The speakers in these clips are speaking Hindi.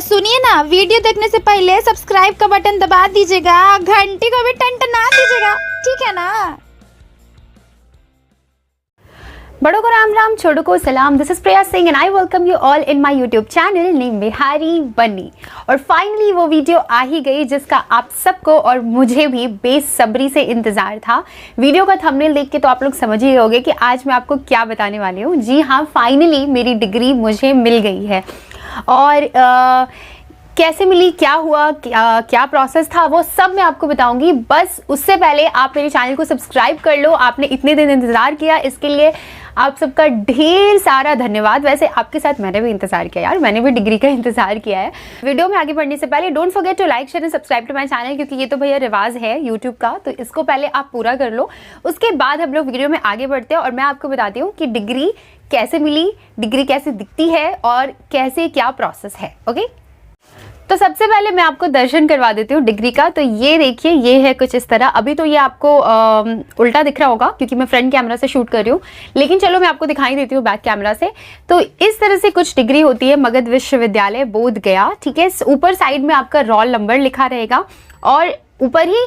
सुनिए ना, वीडियो देखने से पहले सब्सक्राइब का बटन दबा दीजिएगा, घंटी को भी टंटना दीजिएगा, ठीक है ना। बड़ों को राम राम, छोटों को सलाम। This is Priya Singh and I welcome you all in my YouTube channel name Bihari Banni. और फाइनली वो वीडियो आ ही गई जिसका आप सबको और मुझे भी बेसब्री से इंतजार था। वीडियो का थंबनेल देख के तो आप लोग समझ ही होंगे कि आज मैं आपको क्या बताने वाली हूँ। जी हाँ, फाइनली मेरी डिग्री मुझे मिल गई है। और कैसे मिली, क्या हुआ, क्या प्रोसेस था, वो सब मैं आपको बताऊंगी। बस उससे पहले आप मेरे चैनल को सब्सक्राइब कर लो। आपने इतने दिन इंतज़ार किया, इसके लिए आप सबका ढेर सारा धन्यवाद। वैसे आपके साथ मैंने भी इंतजार किया यार, मैंने भी डिग्री का इंतजार किया है। वीडियो में आगे बढ़ने से पहले don't forget to like, share and subscribe to my channel, क्योंकि ये तो भैया रिवाज है यूट्यूब का, तो इसको पहले आप पूरा कर लो। उसके बाद हम लोग वीडियो में आगे बढ़ते हैं और मैं आपको बताती हूँ कि डिग्री कैसे मिली, डिग्री कैसे दिखती है और कैसे क्या प्रोसेस है। ओके, तो सबसे पहले मैं आपको दर्शन करवा देती हूँ डिग्री का। तो ये देखिए, ये है कुछ इस तरह। अभी तो ये आपको उल्टा दिख रहा होगा क्योंकि मैं फ्रंट कैमरा से शूट कर रही हूँ, लेकिन चलो मैं आपको दिखाई देती हूँ बैक कैमरा से। तो इस तरह से कुछ डिग्री होती है मगध विश्वविद्यालय बोध गया, ठीक है। ऊपर साइड में आपका रोल नंबर लिखा रहेगा और ऊपर ही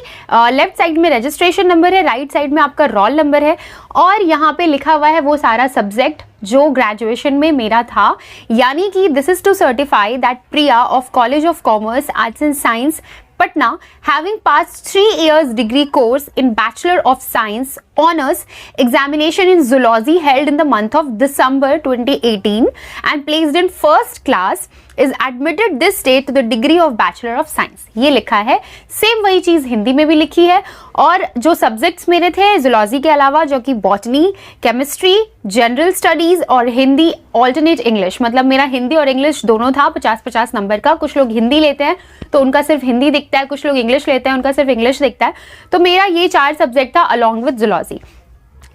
लेफ्ट साइड में रजिस्ट्रेशन नंबर है, राइट साइड में आपका रोल नंबर है और यहाँ पे लिखा हुआ है वो सारा सब्जेक्ट जो ग्रेजुएशन में मेरा था। यानी कि this is to certify that Priya of college of commerce arts and science Patna, having passed 3 years degree course in Bachelor of Science Honours examination in zoology held in the month of December 2018 and placed in first class, is admitted this day to the degree of Bachelor of Science। ये लिखा है। सेम वही चीज़ हिंदी में भी लिखी है। और जो सब्जेक्ट्स मेरे थे zoology के अलावा, जो कि बॉटनी, केमिस्ट्री, जनरल स्टडीज़ और हिंदी ऑल्टरनेट इंग्लिश, मतलब मेरा हिंदी और इंग्लिश दोनों था 50-50 नंबर का। कुछ लोग हिंदी लेते हैं तो उनका सिर्फ हिंदी दिखता है, कुछ लोग इंग्लिश लेते हैं उनका सिर्फ इंग्लिश दिखता है। तो मेरा ये 4 सब्जेक्ट था अलॉन्ग विद zoology।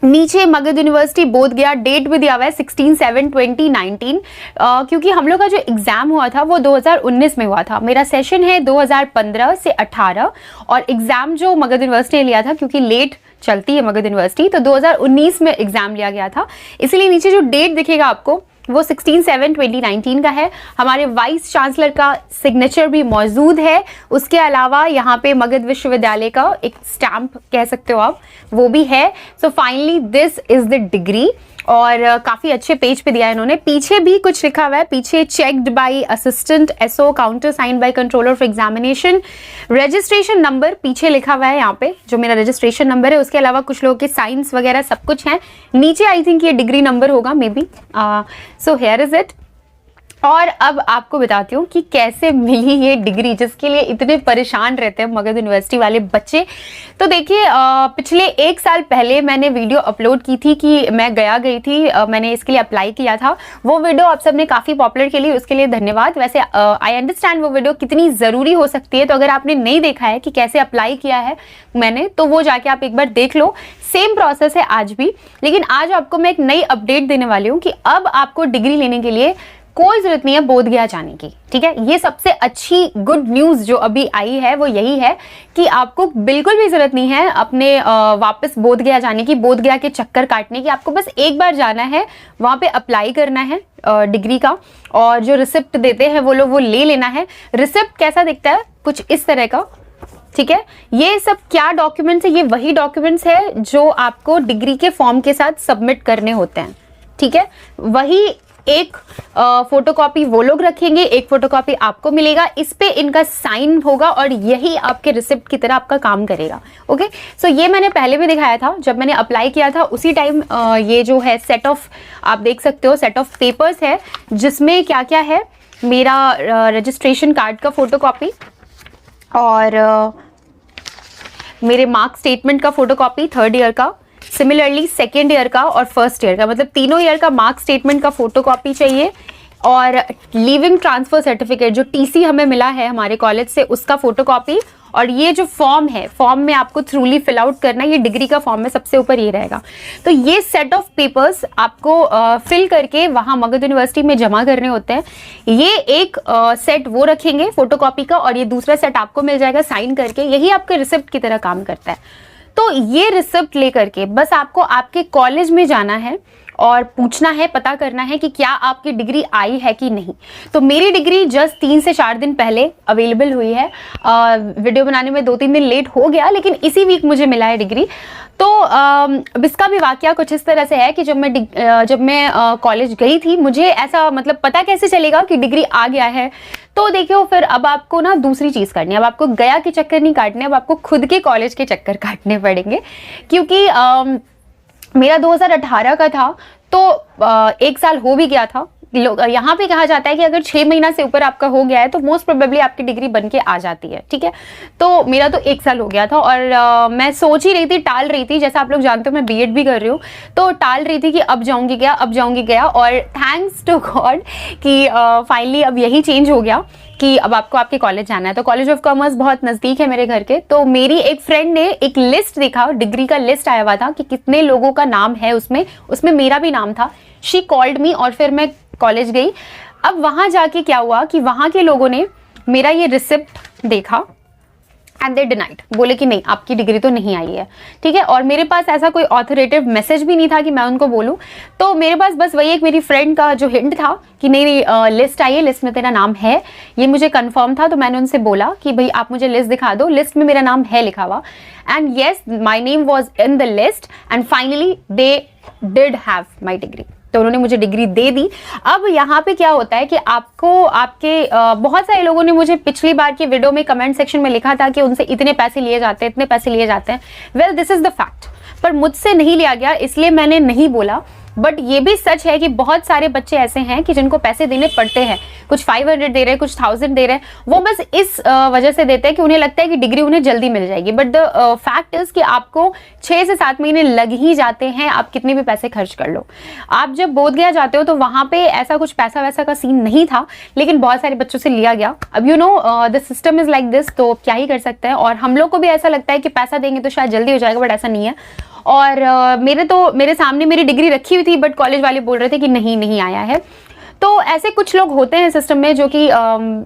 नीचे मगध यूनिवर्सिटी बोध गया, डेट भी दिया हुआ है 16/7/2019, क्योंकि हम लोग का जो एग्जाम हुआ था वो 2019 में हुआ था। मेरा सेशन है 2015 से 18 और एग्जाम जो मगध यूनिवर्सिटी ने लिया था, क्योंकि लेट चलती है मगध यूनिवर्सिटी, तो 2019 में एग्जाम लिया गया था। इसलिए नीचे जो डेट दिखेगा आपको वो 16/7/2019 का है। हमारे वाइस चांसलर का सिग्नेचर भी मौजूद है। उसके अलावा यहाँ पे मगध विश्वविद्यालय का एक स्टैम्प कह सकते हो आप, वो भी है। So finally this is the degree. और काफ़ी अच्छे पेज पे दिया है इन्होंने। पीछे भी कुछ लिखा हुआ है, पीछे checked by assistant SO, countersign by controller for examination, registration number पीछे लिखा हुआ है यहाँ पे, जो मेरा रजिस्ट्रेशन नंबर है। उसके अलावा कुछ लोगों के साइंस वगैरह सब कुछ है। नीचे आई थिंक ये डिग्री नंबर होगा may be. So here is it. और अब आपको बताती हूँ कि कैसे मिली ये डिग्री, जिसके लिए इतने परेशान रहते हैं मगध यूनिवर्सिटी वाले बच्चे। तो देखिए, पिछले 1 साल पहले मैंने वीडियो अपलोड की थी कि मैं गई थी, मैंने इसके लिए अप्लाई किया था। वो वीडियो आप सबने काफ़ी पॉपुलर के लिए, उसके लिए धन्यवाद। वैसे आई अंडरस्टैंड वो वीडियो कितनी ज़रूरी हो सकती है, तो अगर आपने नहीं देखा है कि कैसे अप्लाई किया है मैंने, तो वो जाके आप एक बार देख लो। सेम प्रोसेस है आज भी, लेकिन आज आपको मैं एक नई अपडेट देने वाली हूँ कि अब आपको डिग्री लेने के लिए कोई जरूरत नहीं है बोध गया जाने की, ठीक है। ये सबसे अच्छी गुड न्यूज़ जो अभी आई है वो यही है कि आपको बिल्कुल भी जरूरत नहीं है अपने वापस बोध गया जाने की, बोध गया के चक्कर काटने की। आपको बस एक बार जाना है, वहाँ पे अप्लाई करना है डिग्री का, और जो रिसिप्ट देते हैं वो लोग वो ले लेना है। रिसिप्ट कैसा दिखता है, कुछ इस तरह का, ठीक है। ये सब क्या डॉक्यूमेंट्स है, ये वही डॉक्यूमेंट्स है जो आपको डिग्री के फॉर्म के साथ सबमिट करने होते हैं, ठीक है। वही एक फोटोकॉपी वो लोग रखेंगे, एक फोटोकॉपी आपको मिलेगा, इस पे इनका साइन होगा और यही आपके रिसिप्ट की तरह आपका काम करेगा। ओके, सो ये मैंने पहले भी दिखाया था जब मैंने अप्लाई किया था, उसी टाइम ये जो है सेट ऑफ, आप देख सकते हो सेट ऑफ पेपर्स है, जिसमें क्या क्या है, मेरा रजिस्ट्रेशन कार्ड का फोटोकॉपी और मेरे मार्क स्टेटमेंट का फोटोकॉपी 3rd ईयर का, सिमिलरली 2nd ईयर का और 1st ईयर का, मतलब तीनों ईयर का मार्क स्टेटमेंट का फोटोकॉपी चाहिए। और लीविंग ट्रांसफर सर्टिफिकेट जो टीसी हमें मिला है हमारे कॉलेज से, उसका फोटोकॉपी। और ये जो फॉर्म है, फॉर्म में आपको थ्रूली फिल आउट करना है, ये डिग्री का फॉर्म में सबसे ऊपर ये रहेगा। तो ये सेट ऑफ पेपर्स आपको फिल करके वहाँ मगध यूनिवर्सिटी में जमा करने होते हैं। ये एक सेट वो रखेंगे फोटोकॉपी का, और ये दूसरा सेट आपको मिल जाएगा साइन करके। यही आपके रिसिप्ट की तरह काम करता है। तो ये रिसिप्ट लेकर के बस आपको आपके कॉलेज में जाना है और पूछना है, पता करना है कि क्या आपकी डिग्री आई है कि नहीं। तो मेरी डिग्री जस्ट 3 से 4 दिन पहले अवेलेबल हुई है। वीडियो बनाने में 2-3 दिन लेट हो गया, लेकिन इसी वीक मुझे मिला है डिग्री। तो अब इसका भी वाकया कुछ इस तरह से है कि जब मैं कॉलेज गई थी, मुझे ऐसा मतलब पता कैसे चलेगा कि डिग्री आ गया है। तो देखियो, फिर अब आपको ना दूसरी चीज़ करनी है। अब आपको गया के चक्कर नहीं काटने, अब आपको खुद के कॉलेज के चक्कर काटने पड़ेंगे। क्योंकि मेरा 2018 का था, तो 1 साल हो भी गया था। यहाँ पे कहा जाता है कि अगर 6 महीना से ऊपर आपका हो गया है तो मोस्ट प्रोबेबली आपकी डिग्री बन के आ जाती है, ठीक है। तो मेरा तो 1 साल हो गया था और मैं सोच ही रही थी, टाल रही थी। जैसा आप लोग जानते हो मैं बीएड भी कर रही हूँ, तो टाल रही थी कि अब जाऊँगी क्या, अब जाऊँगी क्या। और थैंक्स टू गॉड कि फाइनली अब यही चेंज हो गया कि अब आपको आपके कॉलेज जाना है। तो कॉलेज ऑफ कॉमर्स बहुत नज़दीक है मेरे घर के। तो मेरी एक फ्रेंड ने एक लिस्ट देखा, डिग्री का लिस्ट आया हुआ था कि कितने लोगों का नाम है उसमें मेरा भी नाम था। शी कॉल्ड मी और फिर मैं कॉलेज गई। अब वहाँ जाके क्या हुआ कि वहाँ के लोगों ने मेरा ये रिसिप्ट देखा एंड दे डिनाइड, बोले कि नहीं, आपकी डिग्री तो नहीं आई है, ठीक है। और मेरे पास ऐसा कोई ऑथोरेटिव मैसेज भी नहीं था कि मैं उनको बोलूं। तो मेरे पास बस वही एक मेरी फ्रेंड का जो हिंट था कि नहीं लिस्ट आई है, लिस्ट में तेरा नाम है, ये मुझे कंफर्म था। तो मैंने उनसे बोला कि भाई आप मुझे लिस्ट दिखा दो, लिस्ट में मेरा नाम है लिखा हुआ। And yes, my name was in the list and finally they did have my degree. तो उन्होंने मुझे डिग्री दे दी। अब यहाँ पे क्या होता है कि बहुत सारे लोगों ने मुझे पिछली बार की वीडियो में कमेंट सेक्शन में लिखा था कि उनसे इतने पैसे लिए जाते हैं, इतने पैसे लिए जाते हैं। Well, this is the fact, पर मुझसे नहीं लिया गया, इसलिए मैंने नहीं बोला। बट ये भी सच है कि बहुत सारे बच्चे ऐसे हैं कि जिनको पैसे देने पड़ते हैं, कुछ 500 दे रहे हैं, कुछ 1000 दे रहे हैं। वो बस इस वजह से देते हैं कि उन्हें लगता है कि डिग्री उन्हें जल्दी मिल जाएगी। बट द फैक्ट इज कि आपको 6 से 7 महीने लग ही जाते हैं, आप कितने भी पैसे खर्च कर लो। आप जब बोधगया जाते हो तो वहाँ पे ऐसा कुछ पैसा वैसा का सीन नहीं था, लेकिन बहुत सारे बच्चों से लिया गया। अब you know the system is like this, तो क्या ही कर सकते हैं। और हम लोग को भी ऐसा लगता है कि पैसा देंगे तो शायद जल्दी हो जाएगा, बट ऐसा नहीं है। और मेरे सामने मेरी डिग्री रखी हुई थी, बट कॉलेज वाले बोल रहे थे कि नहीं आया है। तो ऐसे कुछ लोग होते हैं सिस्टम में जो कि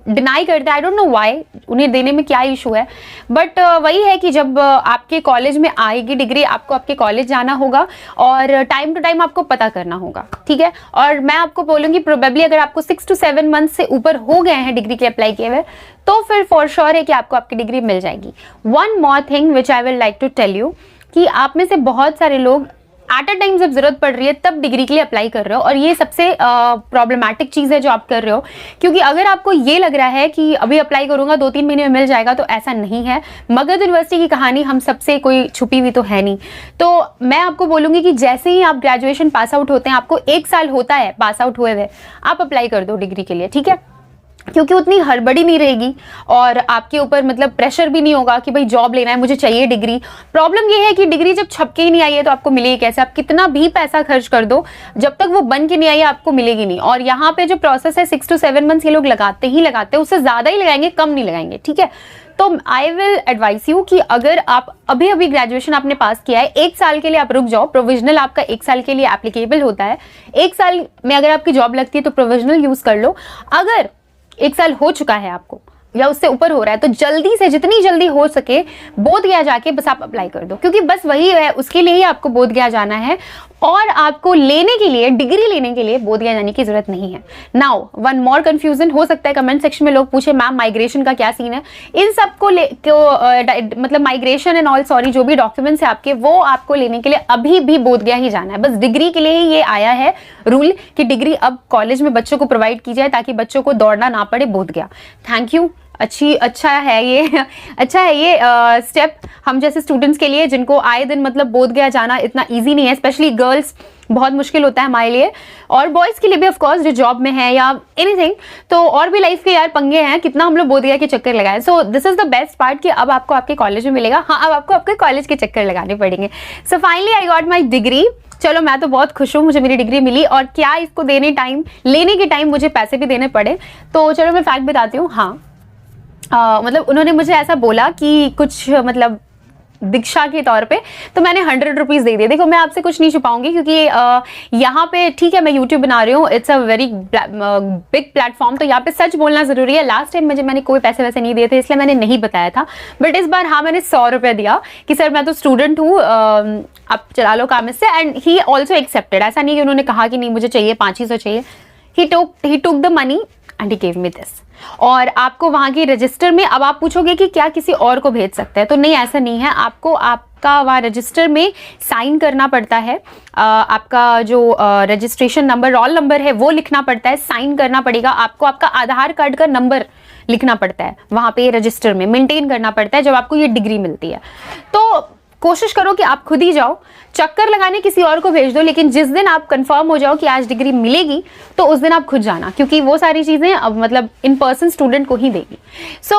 डिनाई करते हैं। आई डोंट नो व्हाई, उन्हें देने में क्या इशू है। बट वही है कि जब आपके कॉलेज में आएगी डिग्री, आपको आपके कॉलेज जाना होगा और टाइम टू टाइम आपको पता करना होगा, ठीक है। और मैं आपको बोलूँगी प्रोबेबली अगर आपको 6 to 7 मंथ से ऊपर हो गए हैं डिग्री के अप्लाई किए हुए, तो फिर फॉर श्योर है कि आपको आपकी डिग्री मिल जाएगी। One more thing which I will like to tell you कि आप में से बहुत सारे लोग एट अ टाइम जब जरूरत पड़ रही है तब डिग्री के लिए अप्लाई कर रहे हो, और ये सबसे प्रॉब्लमैटिक चीज़ है जो आप कर रहे हो। क्योंकि अगर आपको ये लग रहा है कि अभी अप्लाई करूंगा 2-3 महीने में मिल जाएगा, तो ऐसा नहीं है। मगध यूनिवर्सिटी की कहानी हम सबसे कोई छुपी हुई तो है नहीं। तो मैं आपको बोलूँगी कि जैसे ही आप ग्रेजुएशन पास आउट होते हैं, आपको 1 साल होता है पास आउट हुए हुए, आप अप्लाई कर दो डिग्री के लिए, ठीक है। क्योंकि उतनी हड़बड़ी नहीं रहेगी और आपके ऊपर मतलब प्रेशर भी नहीं होगा कि भाई जॉब लेना है, मुझे चाहिए डिग्री। प्रॉब्लम ये है कि डिग्री जब छप के ही नहीं आई है तो आपको मिलेगी कैसे? आप कितना भी पैसा खर्च कर दो, जब तक वो बन के नहीं आई है आपको मिलेगी नहीं। और यहाँ पे जो प्रोसेस है 6 to 7 मंथ्स ये लोग लगाते हैं, उससे ज़्यादा ही लगाएंगे, कम नहीं लगाएंगे, ठीक है। तो आई विल एडवाइस यू कि अगर आप अभी ग्रेजुएशन आपने पास किया है, 1 साल के लिए आप रुक जाओ। प्रोविजनल आपका 1 साल के लिए एप्लीकेबल होता है। 1 साल में अगर आपकी जॉब लगती है तो प्रोविजनल यूज़ कर लो। अगर 1 साल हो चुका है आपको या उससे ऊपर हो रहा है तो जल्दी से, जितनी जल्दी हो सके बोधगया जाके बस आप अप्लाई कर दो, क्योंकि बस वही है, उसके लिए ही आपको बोधगया जाना है। और आपको लेने के लिए, डिग्री लेने के लिए बोधगया जाने की जरूरत नहीं है। नाउ वन मोर कंफ्यूजन हो सकता है, कमेंट सेक्शन में लोग पूछे मैम माइग्रेशन का क्या सीन है। इन सब को मतलब माइग्रेशन एंड ऑल, सॉरी, जो भी डॉक्यूमेंट्स है आपके, वो आपको लेने के लिए अभी भी बोधगया ही जाना है। बस डिग्री के लिए ही ये आया है रूल कि डिग्री अब कॉलेज में बच्चों को प्रोवाइड की जाए ताकि बच्चों को दौड़ना ना पड़े बोधगया। Thank you. अच्छा है ये स्टेप हम जैसे स्टूडेंट्स के लिए, जिनको आए दिन मतलब बोधगया जाना इतना इजी नहीं है। स्पेशली गर्ल्स बहुत मुश्किल होता है हमारे लिए, और बॉयज़ के लिए भी ऑफ कोर्स जो जॉब में है या एनीथिंग। तो और भी लाइफ के यार पंगे हैं, कितना हम लोग बोधगया के चक्कर लगाए। So this is the best part कि अब आपको आपके कॉलेज में मिलेगा। हाँ, अब आपको आपके कॉलेज के चक्कर लगाने पड़ेंगे। So finally I got my degree. चलो, मैं तो बहुत खुश हूँ, मुझे मेरी डिग्री मिली। और क्या इसको लेने के टाइम मुझे पैसे भी देने पड़े, तो चलो मैं फैक्ट बताती हूँ। हाँ, मतलब उन्होंने मुझे ऐसा बोला कि कुछ मतलब दीक्षा के तौर पे, तो मैंने 100 रुपीज़ दे दिए। देखो मैं आपसे कुछ नहीं छुपाऊंगी क्योंकि यहाँ पे ठीक है मैं यूट्यूब बना रही हूँ, it's a very big platform, तो यहाँ पे सच बोलना ज़रूरी है। लास्ट टाइम मैंने कोई पैसे वैसे नहीं दिए थे इसलिए मैंने नहीं बताया था, बट इस बार हाँ मैंने 100 रुपये दिया कि सर मैं तो स्टूडेंट हूँ, आप चला लो काम इससे। एंड ही ऑल्सो एक्सेप्टेड, ऐसा नहीं कि उन्होंने कहा कि नहीं मुझे चाहिए 500 चाहिए, he took the money and he gave me this. और आपको वहाँ की रजिस्टर में, अब आप पूछोगे कि क्या किसी और को भेज सकते हैं, तो नहीं ऐसा नहीं है, आपको आपका वहाँ रजिस्टर में साइन करना पड़ता है, आपका जो रजिस्ट्रेशन नंबर रोल नंबर है वो लिखना पड़ता है, साइन करना पड़ेगा आपको, आपका आधार कार्ड का नंबर लिखना पड़ता है वहाँ पे रजिस्टर में, मेंटेन करना पड़ता है जब आपको ये डिग्री मिलती है। तो कोशिश करो कि आप खुद ही जाओ, चक्कर लगाने किसी और को भेज दो, लेकिन जिस दिन आप कंफर्म हो जाओ कि आज डिग्री मिलेगी तो उस दिन आप खुद जाना, क्योंकि वो सारी चीज़ें अब मतलब इन पर्सन स्टूडेंट को ही देगी। So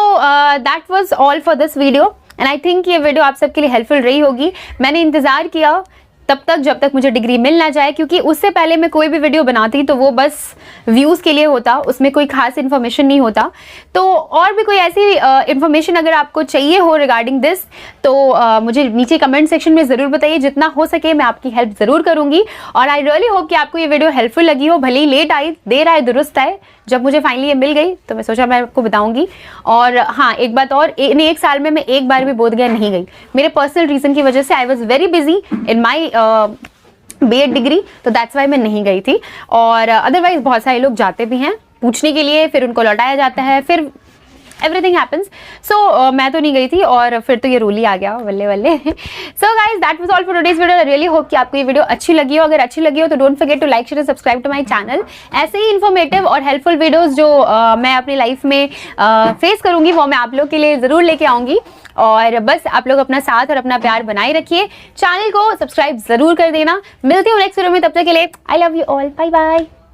that was all for this video and I think ये वीडियो आप सबके लिए हेल्पफुल रही होगी। मैंने इंतज़ार किया तब तक जब तक मुझे डिग्री मिल ना जाए, क्योंकि उससे पहले मैं कोई भी वीडियो बनाती तो वो बस व्यूज़ के लिए होता, उसमें कोई खास इन्फॉर्मेशन नहीं होता। तो और भी कोई ऐसी इन्फॉर्मेशन अगर आपको चाहिए हो रिगार्डिंग दिस तो मुझे नीचे कमेंट सेक्शन में ज़रूर बताइए, जितना हो सके मैं आपकी हेल्प ज़रूर करूँगी। और आई रियली होप कि आपको ये वीडियो हेल्पफुल लगी हो, भले ही लेट आई, देर आए दुरुस्त आए। जब मुझे फाइनली ये मिल गई तो मैं सोचा मैं आपको बताऊंगी। और हाँ एक बात और, इन 1 साल में मैं एक बार भी बोधगया नहीं गई, मेरे पर्सनल रीज़न की वजह से। I was very busy in my BEd degree, तो दैट्स वाई मैं नहीं गई थी। और अदरवाइज बहुत सारे लोग जाते भी हैं पूछने के लिए, फिर उनको लौटाया जाता है, फिर एवरीथिंग हैपन्स। सो मैं तो नहीं गई थी और फिर तो ये रूल ही आ गया बल्ले बल्ले। So guys that was all for today's video. I really hope कि आपको ये वीडियो अच्छी लगी हो। अगर अच्छी लगी हो तो don't forget to like share and subscribe to my channel. ऐसे ही इन्फॉर्मेटिव और हेल्पफुल वीडियोस जो मैं अपनी लाइफ में फेस करूंगी वो मैं आप लोग के लिए ज़रूर लेके आऊँगी। और बस आप लोग अपना साथ और अपना प्यार बनाए रखिए, चैनल को सब्सक्राइब ज़रूर कर देना। मिलती हूँ नेक्स्ट वीडियो में, तब तक के लिए I love you all, bye bye.